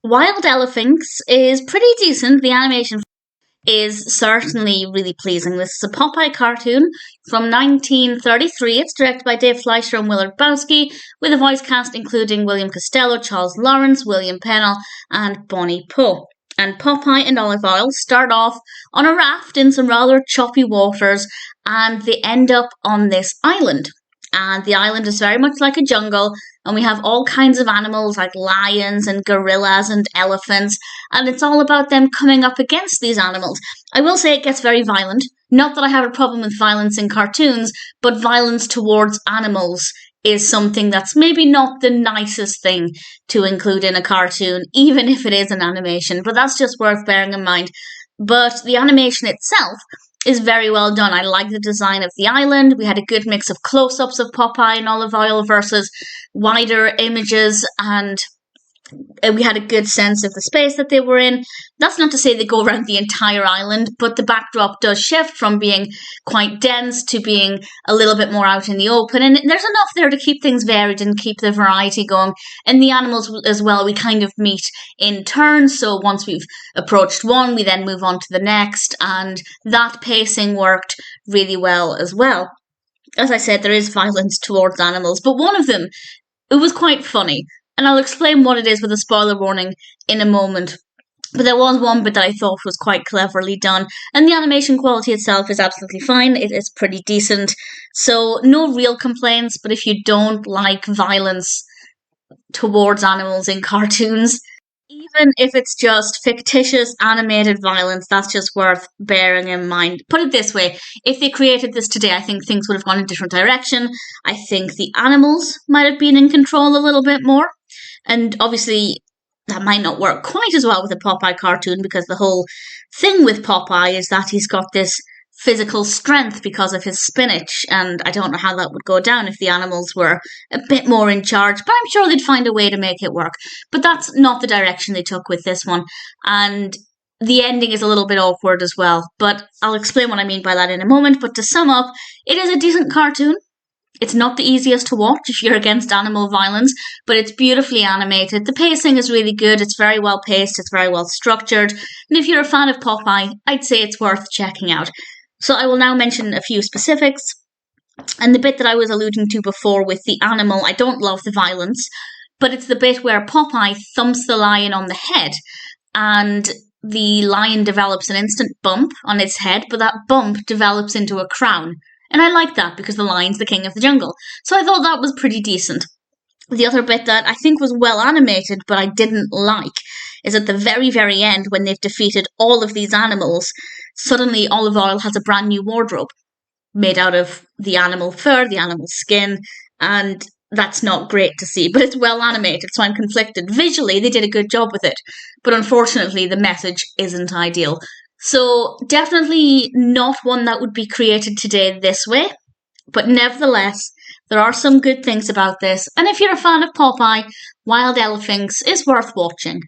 Wild Elephinks is pretty decent. The animation is certainly really pleasing. This is a Popeye cartoon from 1933. It's directed by Dave Fleischer and Willard Bowsky, with a voice cast including William Costello, Charles Lawrence, William Pennell, and Bonnie Poe. And Popeye and Olive Oyl start off on a raft in some rather choppy waters, and they end up on this island. And the island is very much like a jungle, and we have all kinds of animals like lions and gorillas and elephants, and it's all about them coming up against these animals. I will say it gets very violent. Not that I have a problem with violence in cartoons, but violence towards animals is something that's maybe not the nicest thing to include in a cartoon, even if it is an animation, but that's just worth bearing in mind. But the animation itself is very well done. I like the design of the island. We had a good mix of close-ups of Popeye and Olive Oyl versus wider images, and we had a good sense of the space that they were in. That's not to say they go around the entire island, but the backdrop does shift from being quite dense to being a little bit more out in the open, and there's enough there to keep things varied and keep the variety going. And the animals as well, we kind of meet in turns, so once we've approached one, we then move on to the next, and that pacing worked really well as well. As I said, there is violence towards animals, but one of them, it was quite funny. And I'll explain what it is with a spoiler warning in a moment. But there was one bit that I thought was quite cleverly done. And the animation quality itself is absolutely fine. It is pretty decent. So no real complaints, but if you don't like violence towards animals in cartoons, even if it's just fictitious animated violence, that's just worth bearing in mind. Put it this way, if they created this today, I think things would have gone in a different direction. I think the animals might have been in control a little bit more. And obviously, that might not work quite as well with a Popeye cartoon, because the whole thing with Popeye is that he's got this physical strength because of his spinach, and I don't know how that would go down if the animals were a bit more in charge, but I'm sure they'd find a way to make it work. But that's not the direction they took with this one, and the ending is a little bit awkward as well, but I'll explain what I mean by that in a moment. But to sum up, it is a decent cartoon. It's not the easiest to watch if you're against animal violence, but it's beautifully animated. The pacing is really good. It's very well paced. It's very well structured. And if you're a fan of Popeye, I'd say it's worth checking out. So I will now mention a few specifics. And the bit that I was alluding to before with the animal, I don't love the violence, but it's the bit where Popeye thumps the lion on the head, and the lion develops an instant bump on its head, but that bump develops into a crown. And I like that because the lion's the king of the jungle. So I thought that was pretty decent. The other bit that I think was well animated, but I didn't like, is at the very, very end, when they've defeated all of these animals, suddenly Olive Oyl has a brand new wardrobe made out of the animal fur, the animal skin, and that's not great to see, but it's well animated, so I'm conflicted. Visually, they did a good job with it, but unfortunately, the message isn't ideal. So definitely not one that would be created today this way, but nevertheless, there are some good things about this, and if you're a fan of Popeye, Wild Elephinks is worth watching.